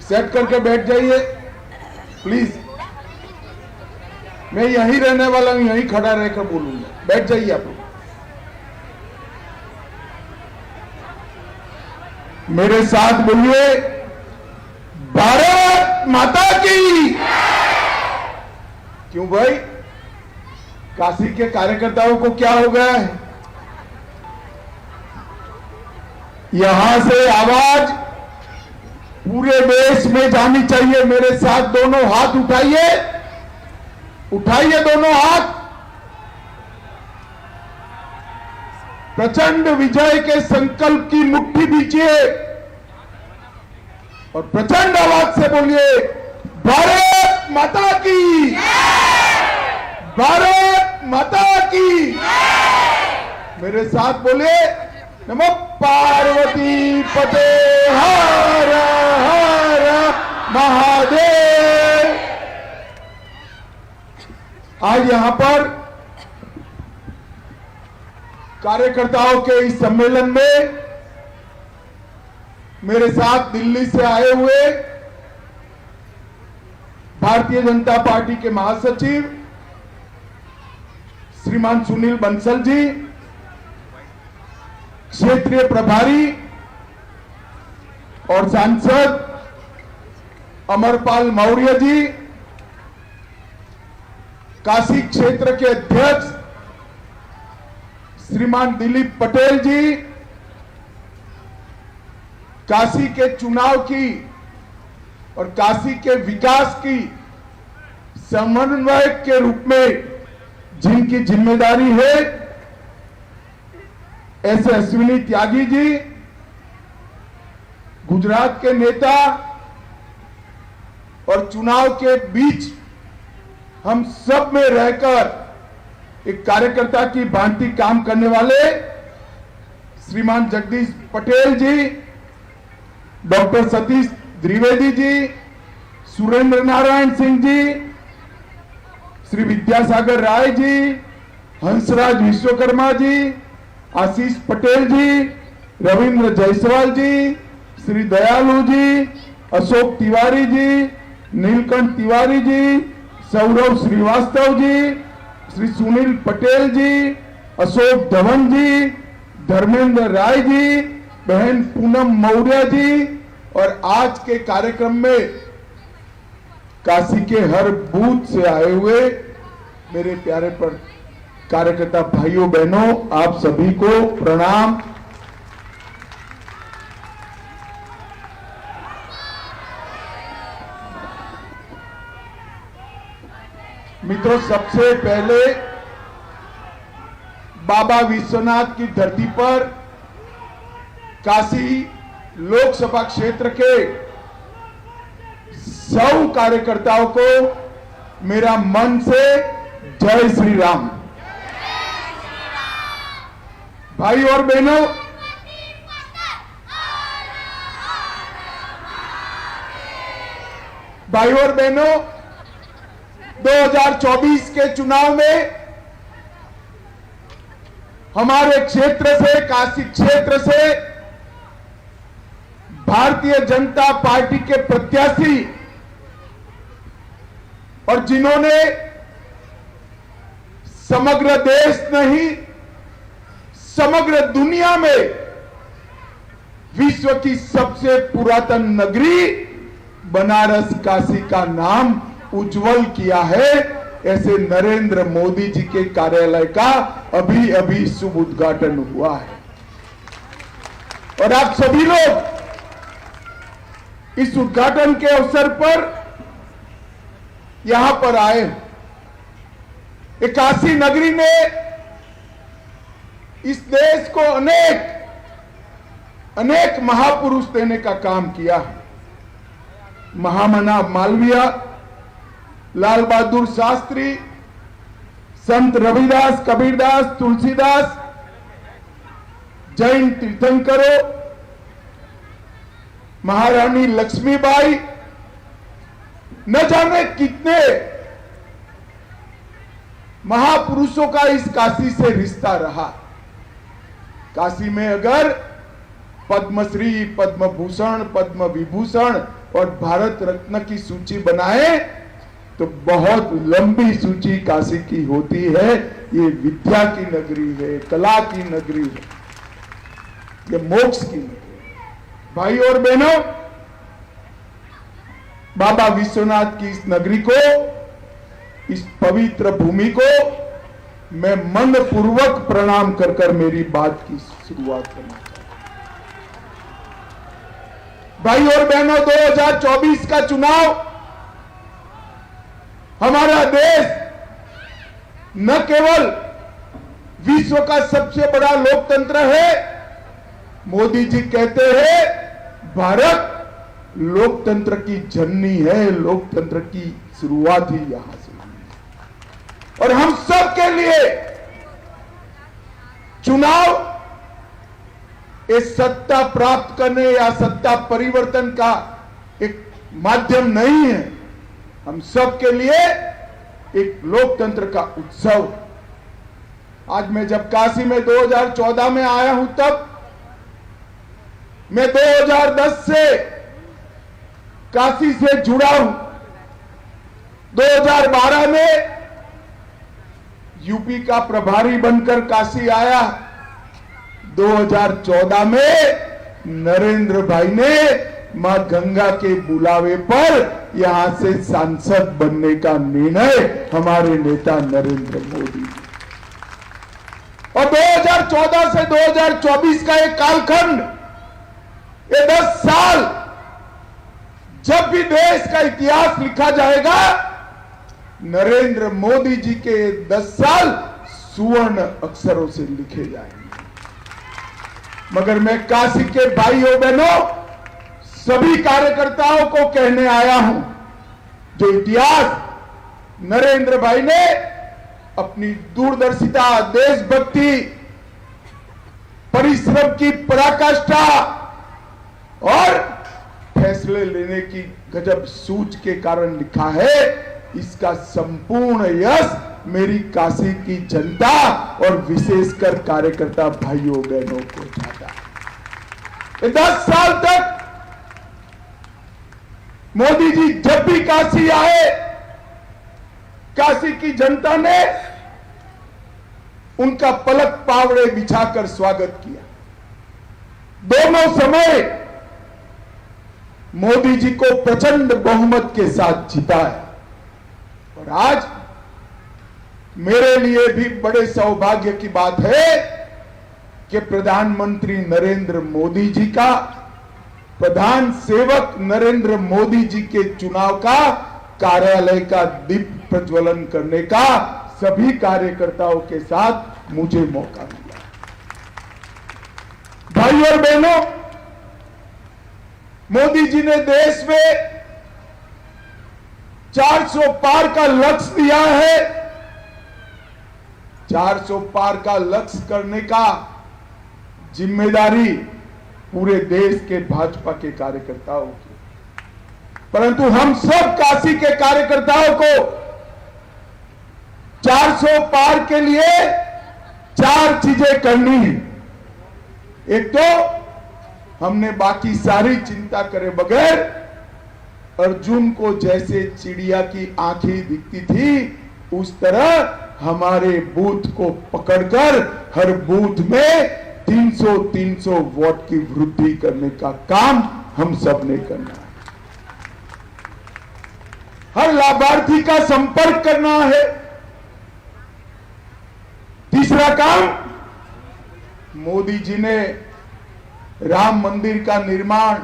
Set करके बैठ जाइए प्लीज। मैं यहीं रहने वाला हूं, यहीं खड़ा रहकर बोलूंगा। बैठ जाइए आप लोग। मेरे साथ बोलिए, भारत माता की। क्यों भाई, काशी के कार्यकर्ताओं को क्या हो गया है? यहां से आवाज पूरे देश में जानी चाहिए। मेरे साथ दोनों हाथ उठाइए, उठाइए दोनों हाथ। प्रचंड विजय के संकल्प की मुट्ठी दीजिए और प्रचंड आवाज से बोलिए, भारत माता की, भारत माता की। मेरे साथ बोलिए, नमो पार्वती पते हर हर महादेव। आज यहां पर कार्यकर्ताओं के इस सम्मेलन में मेरे साथ दिल्ली से आए हुए भारतीय जनता पार्टी के महासचिव श्रीमान सुनील बंसल जी, क्षेत्रीय प्रभारी और सांसद अमरपाल मौर्य जी, काशी क्षेत्र के अध्यक्ष श्रीमान दिलीप पटेल जी, काशी के चुनाव की और काशी के विकास की समन्वयक के रूप में जिनकी जिम्मेदारी है, ऐसे अश्विनी त्यागी जी, गुजरात के नेता और चुनाव के बीच हम सब में रहकर एक कार्यकर्ता की भांति काम करने वाले श्रीमान जगदीश पटेल जी, डॉक्टर सतीश द्विवेदी जी, सुरेंद्र नारायण सिंह जी, श्री विद्यासागर राय जी, हंसराज विश्वकर्मा जी, आशीष पटेल जी, रविंद्र जायसवाल जी, श्री दयालु जी, अशोक तिवारी जी, नीलकंठ तिवारी जी, सौरभ श्रीवास्तव जी, श्री सुनील पटेल जी, अशोक धवन जी, धर्मेंद्र राय जी, बहन पूनम मौर्य जी और आज के कार्यक्रम में काशी के हर बूथ से आए हुए मेरे प्यारे पर कार्यकर्ता भाइयों बहनों, आप सभी को प्रणाम। मित्रों, सबसे पहले बाबा विश्वनाथ की धरती पर काशी लोकसभा क्षेत्र के 100 कार्यकर्ताओं को मेरा मन से जय श्री राम। भाई और बहनों, भाई और बहनों, 2024 के चुनाव में हमारे क्षेत्र से, काशी क्षेत्र से भारतीय जनता पार्टी के प्रत्याशी और जिन्होंने समग्र देश नहीं, समग्र दुनिया में विश्व की सबसे पुरातन नगरी बनारस काशी का नाम उज्जवल किया है, ऐसे नरेंद्र मोदी जी के कार्यालय का अभी अभी शुभ उद्घाटन हुआ है। और आप सभी लोग इस उद्घाटन के अवसर पर यहां पर आए। काशी नगरी ने इस देश को अनेक महापुरुष देने का काम किया। महामना मालवीय, लाल बहादुर शास्त्री, संत रविदास, कबीरदास, तुलसीदास, जैन तीर्थंकरों, महारानी लक्ष्मीबाई, न जाने कितने महापुरुषों का इस काशी से रिश्ता रहा। काशी में अगर पद्मश्री, पद्म भूषण, पद्म विभूषण और भारत रत्न की सूची बनाए तो बहुत लंबी सूची काशी की होती है। ये विद्या की नगरी है, कला की नगरी है, ये मोक्ष की नगरी है। भाई और बहनों, बाबा विश्वनाथ की इस नगरी को, इस पवित्र भूमि को मैं मन पूर्वक प्रणाम कर कर मेरी बात की शुरुआत करना चाहता हूं। भाई और बहनों, 2024 का चुनाव हमारा देश न केवल विश्व का सबसे बड़ा लोकतंत्र है, मोदी जी कहते हैं भारत लोकतंत्र की जननी है, लोकतंत्र की शुरुआत ही यहां से हुई है। और हम सब के लिए चुनाव ये सत्ता प्राप्त करने या सत्ता परिवर्तन का एक माध्यम नहीं है, हम सब के लिए एक लोकतंत्र का उत्सव। आज मैं जब काशी में 2014 में आया हूं, तब मैं 2010 से काशी से जुड़ा हूं। 2012 में यूपी का प्रभारी बनकर काशी आया। 2014 में नरेंद्र भाई ने मां गंगा के बुलावे पर यहां से सांसद बनने का निर्णय हमारे नेता नरेंद्र मोदी। और 2014 से 2024 का एक कालखंड, ये 10 साल, जब भी देश का इतिहास लिखा जाएगा, नरेंद्र मोदी जी के 10 साल सुवर्ण अक्षरों से लिखे जाएंगे। मगर मैं काशी के भाइयों बहनों, सभी कार्यकर्ताओं को कहने आया हूं, जो इतिहास नरेंद्र भाई ने अपनी दूरदर्शिता, देशभक्ति, परिश्रम की पराकाष्ठा और फैसले लेने की गजब सूझ के कारण लिखा है, इसका संपूर्ण यश मेरी काशी की जनता और विशेषकर कार्यकर्ता भाइयों बहनों को जाता है। 10 साल तक मोदी जी जब भी काशी आए, काशी की जनता ने उनका पलक पावड़े बिछाकर स्वागत किया। दोनों समय मोदी जी को प्रचंड बहुमत के साथ जीता है। और आज मेरे लिए भी बड़े सौभाग्य की बात है कि प्रधानमंत्री नरेंद्र मोदी जी का, प्रधान सेवक नरेंद्र मोदी जी के चुनाव का कार्यालय का दीप प्रज्वलन करने का सभी कार्यकर्ताओं के साथ मुझे मौका मिला। भाई और बहनों, मोदी जी ने देश में 400 पार का लक्ष्य दिया है। 400 पार का लक्ष्य करने का जिम्मेदारी पूरे देश के भाजपा के कार्यकर्ताओं की, परंतु हम सब काशी के कार्यकर्ताओं को 400 पार के लिए 4 चीजें करनी है। एक तो हमने बाकी सारी चिंता करे बगैर अर्जुन को जैसे चिड़िया की आंखें दिखती थी, उस तरह हमारे बूथ को पकड़कर हर बूथ में 300 वोट की वृद्धि करने का काम हम सब ने करना है। हर लाभार्थी का संपर्क करना है। तीसरा काम, मोदी जी ने राम मंदिर का निर्माण,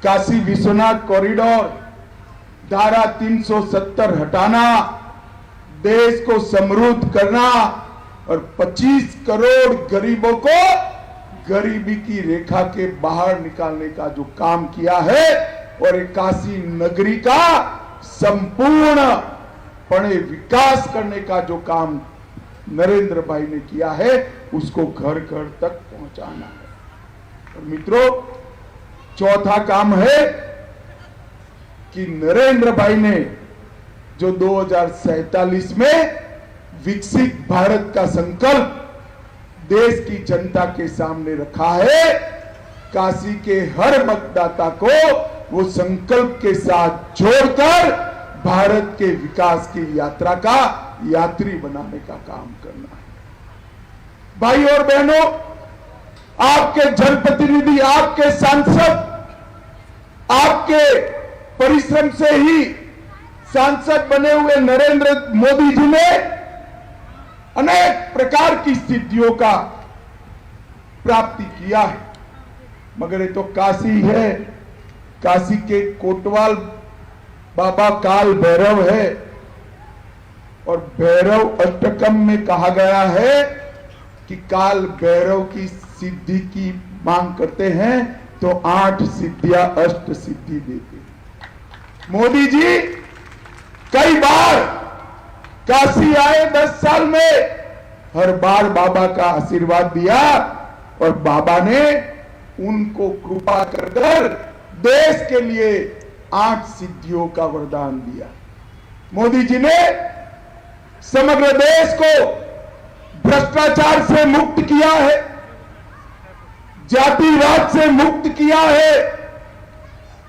काशी विश्वनाथ कॉरिडोर, धारा 370 हटाना, देश को समृद्ध करना और 25 करोड़ गरीबों को गरीबी की रेखा के बाहर निकालने का जो काम किया है, और एक काशी नगरी का संपूर्णपणे विकास करने का जो काम नरेंद्र भाई ने किया है, उसको घर घर तक पहुंचाना है। और मित्रों, चौथा काम है कि नरेंद्र भाई ने जो 2047 में विकसित भारत का संकल्प देश की जनता के सामने रखा है, काशी के हर मतदाता को वो संकल्प के साथ जोड़कर भारत के विकास की यात्रा का यात्री बनाने का काम करना है। भाई और बहनों, आपके जनप्रतिनिधि, आपके सांसद, आपके परिश्रम से ही सांसद बने हुए नरेंद्र मोदी जी ने अनेक प्रकार की सिद्धियों का प्राप्ति किया है। मगर ये तो काशी है, काशी के कोतवाल बाबा काल भैरव है, और भैरव अष्टकम में कहा गया है कि काल भैरव की सिद्धि की मांग करते हैं तो 8 सिद्धियां अष्ट सिद्धि देते हैं। मोदी जी कई बार काशी आए 10 साल में, हर बार बाबा का आशीर्वाद दिया और बाबा ने उनको कृपा कर देश के लिए 8 सिद्धियों का वरदान दिया। मोदी जी ने समग्र देश को भ्रष्टाचार से मुक्त किया है, जातिवाद से मुक्त किया है,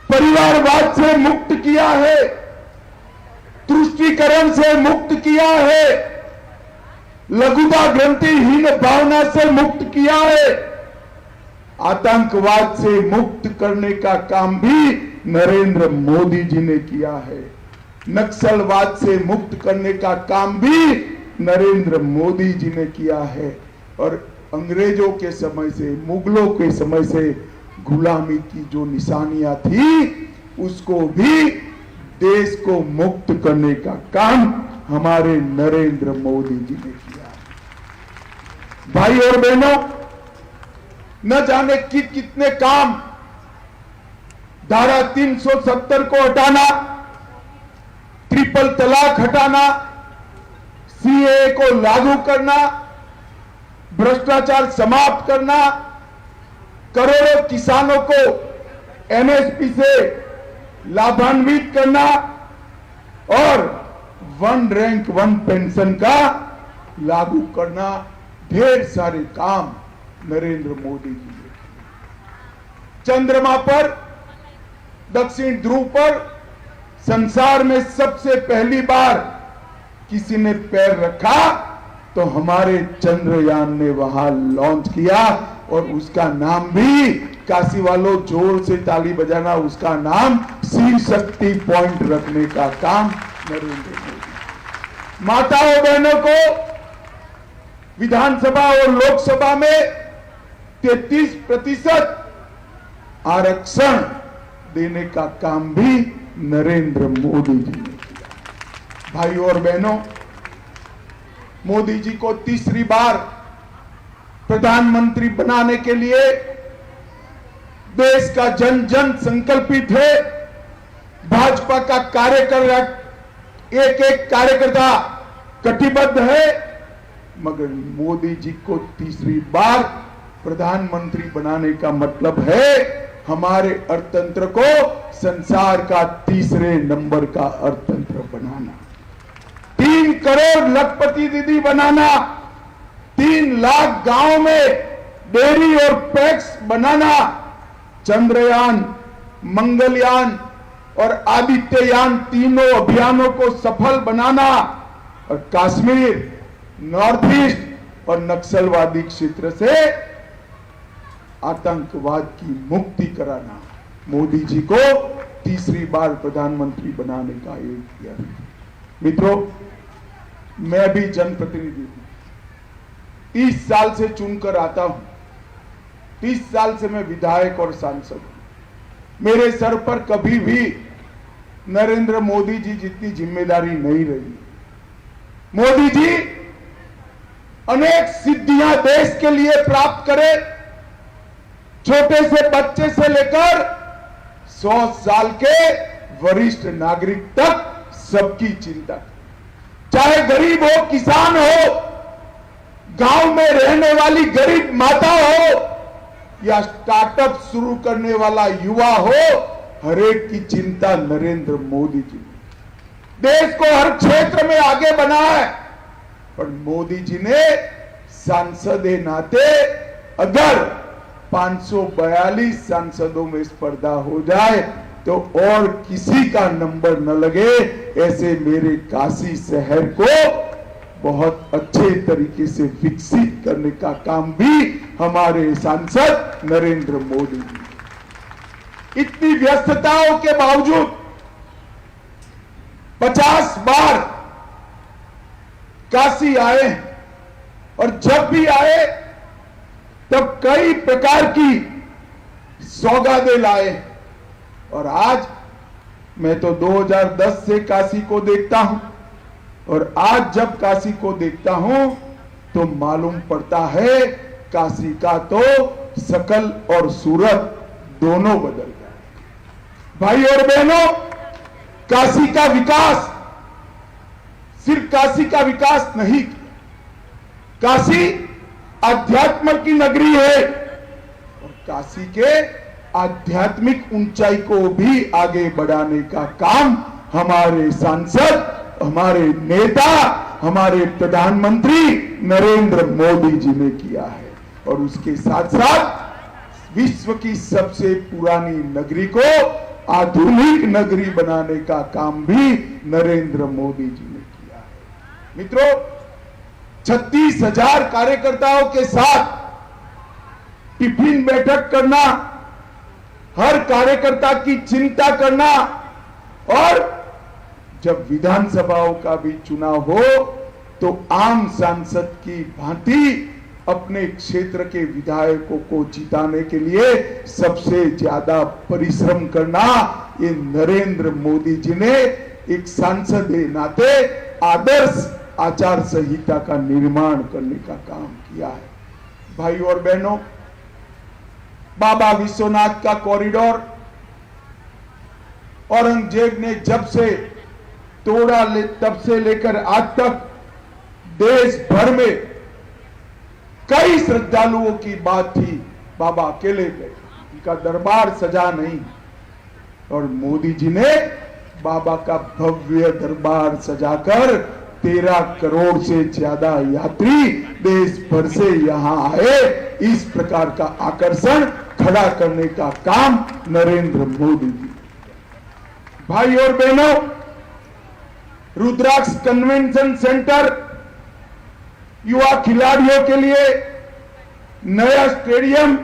परिवारवाद से मुक्त किया है, तुष्टीकरण से मुक्त किया है, लघुता ग्रंथिहीन भावना से मुक्त किया है, आतंकवाद से मुक्त करने का काम भी नरेंद्र मोदी जी ने किया है, नक्सलवाद से मुक्त करने का काम भी नरेंद्र मोदी जी ने किया है, और अंग्रेजों के समय से, मुगलों के समय से गुलामी की जो निशानियां थी उसको भी देश को मुक्त करने का काम हमारे नरेंद्र मोदी जी ने किया। भाई और बहनों, न जाने कितने काम, धारा 370 को हटाना, ट्रिपल तलाक हटाना, सीए को लागू करना, भ्रष्टाचार समाप्त करना, करोड़ों किसानों को एमएसपी से लाभान्वित करना और 1 रैंक 1 पेंशन का लागू करना, ढेर सारे काम नरेंद्र मोदी जी ने किए। चंद्रमा पर, दक्षिण ध्रुव पर संसार में सबसे पहली बार किसी ने पैर रखा तो हमारे चंद्रयान ने वहां लॉन्च किया, और उसका नाम भी, काशी वालों जोर से ताली बजाना, उसका नाम शिव शक्ति पॉइंट रखने का काम नरेंद्र मोदी। माताओं बहनों को विधानसभा और लोकसभा में 33% आरक्षण देने का काम भी नरेंद्र मोदी जी ने किया। भाई और बहनों, मोदी जी को तीसरी बार प्रधानमंत्री बनाने के लिए देश का जन जन संकल्पित है। भाजपा का कार्यकर्ता, एक एक कार्यकर्ता कटिबद्ध है, मगर मोदी जी को तीसरी बार प्रधानमंत्री बनाने का मतलब है हमारे अर्थतंत्र को संसार का तीसरे नंबर का अर्थतंत्र बनाना, 3 करोड़ लखपति दीदी बनाना, 3 लाख गांव में डेयरी और पैक्स बनाना, चंद्रयान, मंगलयान और आदित्ययान तीनों अभियानों को सफल बनाना, और कश्मीर, नॉर्थ ईस्ट और नक्सलवादी क्षेत्र से आतंकवाद की मुक्ति कराना मोदी जी को तीसरी बार प्रधानमंत्री बनाने का एक किया। मित्रों, मैं भी जनप्रतिनिधि हूं, 30 साल से चुनकर आता हूं, 30 साल से मैं विधायक और सांसद हूं। मेरे सर पर कभी भी नरेंद्र मोदी जी जितनी जिम्मेदारी नहीं रही। मोदी जी अनेक सिद्धियां देश के लिए प्राप्त करे, छोटे से बच्चे से लेकर 100 साल के वरिष्ठ नागरिक तक सबकी चिंता, चाहे गरीब हो, किसान हो, गांव में रहने वाली गरीब माता हो या स्टार्टअप शुरू करने वाला युवा हो, हर एक की चिंता नरेंद्र मोदी जी ने देश को हर क्षेत्र में आगे बढ़ाया है। पर मोदी जी ने सांसद नाते अगर 542 सांसदों में स्पर्धा हो जाए तो और किसी का नंबर न लगे। ऐसे मेरे काशी शहर को बहुत अच्छे तरीके से विकसित करने का काम भी हमारे सांसद नरेंद्र मोदी जी। इतनी व्यस्तताओं के बावजूद 50 बार काशी आए और जब भी आए तब कई प्रकार की सौगातें लाए। और आज मैं तो 2010 से काशी को देखता हूं और आज जब काशी को देखता हूं तो मालूम पड़ता है काशी का तो शकल और सूरत दोनों बदल गया। भाई और बहनों, काशी का विकास सिर्फ काशी का विकास नहीं, काशी अध्यात्म की नगरी है और काशी के आध्यात्मिक ऊंचाई को भी आगे बढ़ाने का काम हमारे सांसद, हमारे नेता, हमारे प्रधानमंत्री नरेंद्र मोदी जी ने किया है। और उसके साथ साथ विश्व की सबसे पुरानी नगरी को आधुनिक नगरी बनाने का काम भी नरेंद्र मोदी जी ने किया है। मित्रों, 36,000 कार्यकर्ताओं के साथ टिफिन बैठक करना, हर कार्यकर्ता की चिंता करना और जब विधानसभाओं का भी चुनाव हो तो आम सांसद की भांति अपने क्षेत्र के विधायकों को जिताने के लिए सबसे ज्यादा परिश्रम करना, ये नरेंद्र मोदी जी ने एक सांसद के नाते आदर्श आचार संहिता का निर्माण करने का काम किया है। भाई और बहनों, बाबा विश्वनाथ का कॉरिडोर औरंगजेब ने जब से तोड़ा तब से लेकर आज तक देश भर में कई श्रद्धालुओं की बात थी। बाबा अकेले गए, उनका दरबार सजा नहीं और मोदी जी ने बाबा का भव्य दरबार सजाकर 13 करोड़ से ज्यादा यात्री देश भर से यहां आए। इस प्रकार का आकर्षण खड़ा करने का काम नरेंद्र मोदी जी। भाई और बहनों, रुद्राक्ष कन्वेंशन सेंटर युवा खिलाड़ियों के लिए नया स्टेडियम,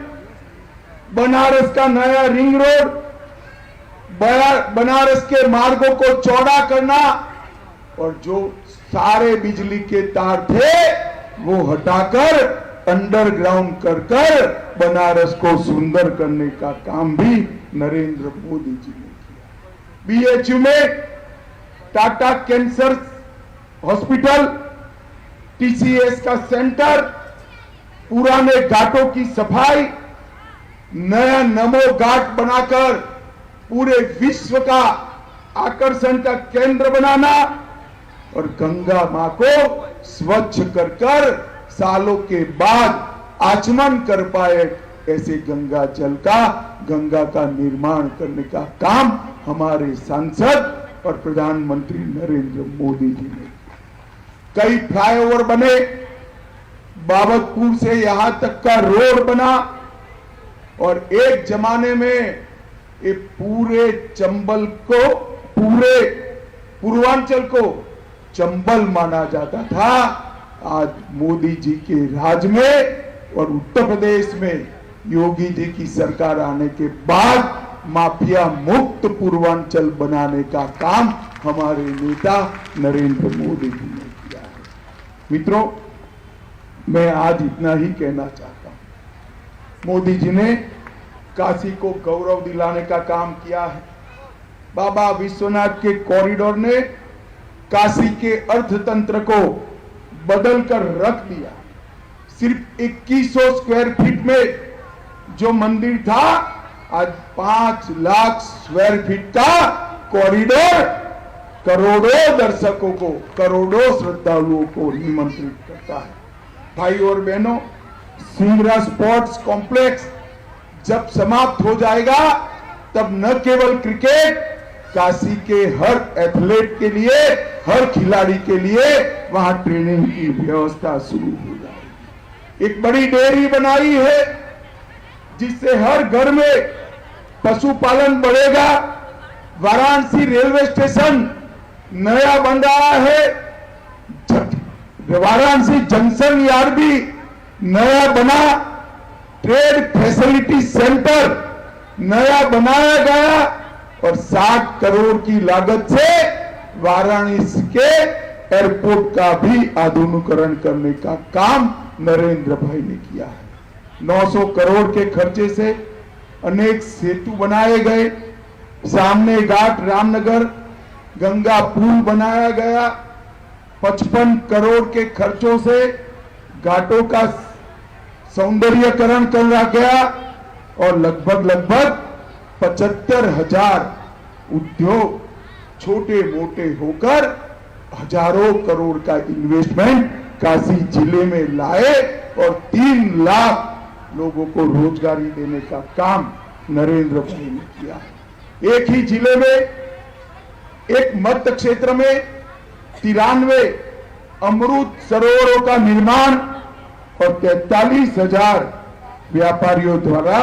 बनारस का नया रिंग रोड, बनारस के मार्गों को चौड़ा करना और जो सारे बिजली के तार थे वो हटाकर अंडरग्राउंड कर बनारस को सुंदर करने का काम भी नरेंद्र मोदी जी ने किया। बीएचयू में टाटा कैंसर हॉस्पिटल, टीसीएस का सेंटर, पुराने घाटों की सफाई, नया नमो घाट बनाकर पूरे विश्व का आकर्षण का केंद्र बनाना और गंगा मां को स्वच्छ कर सालों के बाद आचमन कर पाए ऐसे गंगा जल का, गंगा का निर्माण करने का काम हमारे सांसद और प्रधानमंत्री नरेंद्र मोदी जी ने। कई फ्लाईओवर बने, बाबतपुर से यहां तक का रोड बना और एक जमाने में ये पूरे चंबल को, पूरे पूर्वांचल को चंबल माना जाता था। आज मोदी जी के राज में और उत्तर प्रदेश में योगी जी की सरकार आने के बाद माफिया मुक्त पूर्वांचल बनाने का काम हमारे नेता नरेंद्र मोदी जी ने किया है। मित्रों, मैं आज इतना ही कहना चाहता हूं। मोदी जी ने काशी को गौरव दिलाने का काम किया है। बाबा विश्वनाथ के कॉरिडोर ने काशी के अर्थतंत्र को बदलकर रख दिया। सिर्फ 2100 स्क्वायर फीट में जो मंदिर था, आज 5 लाख स्क्वायर फीट का कॉरिडोर करोड़ों दर्शकों को, करोड़ों श्रद्धालुओं को निमंत्रित करता है। भाई और बहनों, सिंगरा स्पोर्ट्स कॉम्प्लेक्स जब समाप्त हो जाएगा तब न केवल क्रिकेट, काशी के हर एथलीट के लिए, हर खिलाड़ी के लिए वहां ट्रेनिंग की व्यवस्था शुरू हो जाएगी। एक बड़ी डेयरी बनाई है जिससे हर घर में पशुपालन बढ़ेगा, वाराणसी रेलवे स्टेशन नया बन रहा है, वाराणसी जंक्शन यार्ड भी नया बना, ट्रेड फैसिलिटी सेंटर नया बनाया गया और 60 करोड़ की लागत से वाराणसी के एयरपोर्ट का भी आधुनिकीकरण करने का काम नरेंद्र भाई ने किया है। 900 करोड़ के खर्चे से अनेक सेतु बनाए गए, सामने घाट रामनगर गंगा पुल बनाया गया, 55 करोड़ के खर्चों से घाटों का सौंदर्यीकरण करा गया और लगभग 75,000 उद्योग छोटे मोटे होकर हजारों करोड़ का इन्वेस्टमेंट काशी जिले में लाए और 3 लाख लोगों को रोजगारी देने का काम नरेंद्र भाई ने किया है। एक ही जिले में, एक मध्य क्षेत्र में 93 अमृत सरोवरों का निर्माण और 43,000 व्यापारियों द्वारा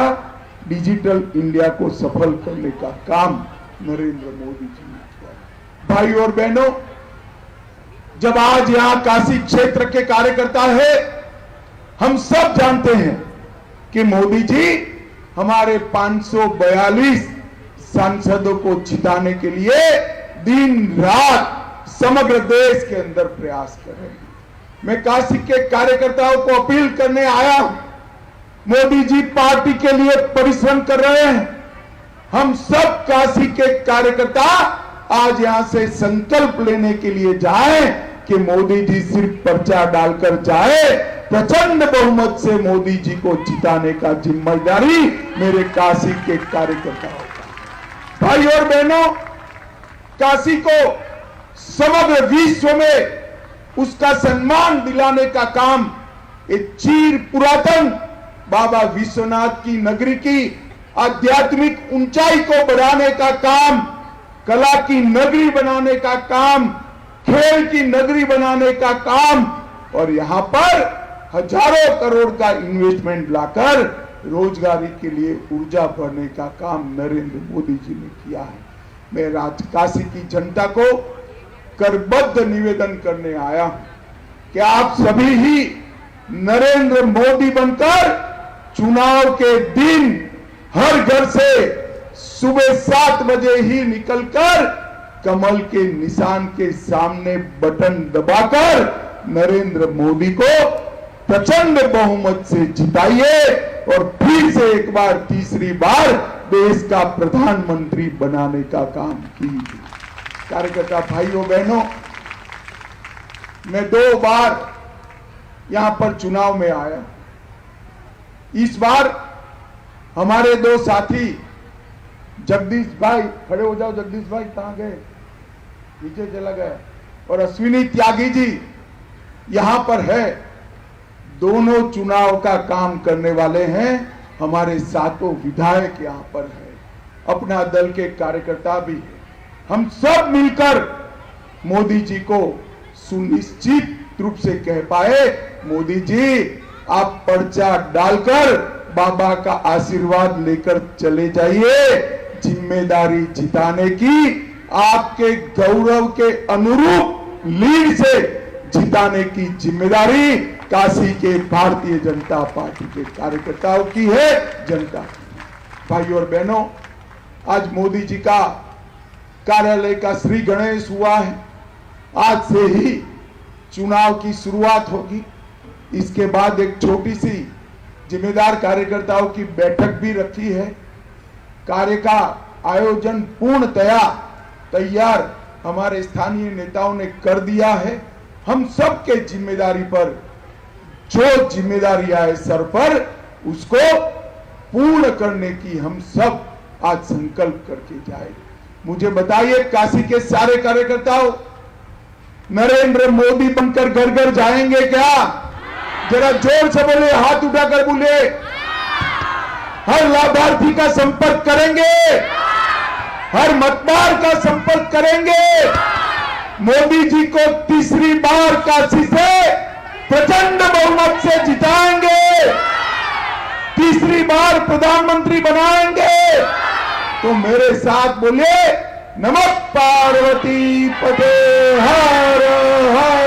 डिजिटल इंडिया को सफल करने का काम नरेंद्र मोदी जी ने किया। भाई और बहनों, जब आज यहां काशी क्षेत्र के कार्यकर्ता है, हम सब जानते हैं कि मोदी जी हमारे 542 सांसदों को जिताने के लिए दिन रात समग्र देश के अंदर प्रयास कर रहे हैं। मैं काशी के कार्यकर्ताओं को अपील करने आया हूं, मोदी जी पार्टी के लिए परिश्रम कर रहे हैं। हम सब काशी के कार्यकर्ता आज यहां से संकल्प लेने के लिए जाएं कि मोदी जी सिर्फ पर्चा डालकर जाए, प्रचंड बहुमत से मोदी जी को जिताने का जिम्मेदारी मेरे काशी के कार्यकर्ताओं का। भाई और बहनों, काशी को समग्र विश्व में उसका सम्मान दिलाने का काम एक चीर पुरातन बाबा विश्वनाथ की नगरी की आध्यात्मिक ऊंचाई को बढ़ाने का काम, कला की नगरी बनाने का काम, खेल की नगरी बनाने का काम और यहां पर हजारों करोड़ का इन्वेस्टमेंट लाकर रोजगारी के लिए ऊर्जा भरने का काम नरेंद्र मोदी जी ने किया है। मैं काशी की जनता को करबद्ध निवेदन करने आया हूं कि आप सभी ही नरेंद्र मोदी बनकर चुनाव के दिन हर घर से सुबह 7 बजे ही निकलकर कमल के निशान के सामने बटन दबाकर नरेंद्र मोदी को प्रचंड बहुमत से जिताइए और फिर से एक बार, तीसरी बार देश का प्रधानमंत्री बनाने का काम कीजिए। कार्यकर्ता भाइयों बहनों, मैं 2 बार यहां पर चुनाव में आया। इस बार हमारे 2 साथी जगदीश भाई, खड़े हो जाओ, जगदीश भाई कहां गए, नीचे चला गया, और अश्विनी त्यागी जी यहां पर है। दोनों चुनाव का काम करने वाले हैं। हमारे 7 विधायक यहां पर है, अपना दल के कार्यकर्ता भी है। हम सब मिलकर मोदी जी को सुनिश्चित रूप से कह पाए, मोदी जी आप पर्चा डालकर बाबा का आशीर्वाद लेकर चले जाइए। जिम्मेदारी जिताने की, आपके गौरव के अनुरूप लीड से जिताने की जिम्मेदारी काशी के भारतीय जनता पार्टी के कार्यकर्ताओं की है, जनता की। भाइयों और बहनों, आज मोदी जी का कार्यालय का श्री गणेश हुआ है। आज से ही चुनाव की शुरुआत होगी। इसके बाद एक छोटी सी जिम्मेदार कार्यकर्ताओं की बैठक भी रखी है। कार्य का आयोजन पूर्णतया तैयार हमारे स्थानीय नेताओं ने कर दिया है। हम सबके जिम्मेदारी पर जो जिम्मेदारी आए सर पर, उसको पूर्ण करने की हम सब आज संकल्प करके जाए। मुझे बताइए, काशी के सारे कार्यकर्ताओं नरेंद्र मोदी बनकर घर घर जाएंगे क्या? जरा जोर से बोले, हाथ उठाकर बोले। हर लाभार्थी का संपर्क करेंगे, हर मतदार का संपर्क करेंगे। मोदी जी को तीसरी बार काशी से प्रचंड बहुमत से जिताएंगे, तीसरी बार प्रधानमंत्री बनाएंगे। तो मेरे साथ बोलिए, नमः पार्वती पते हर हर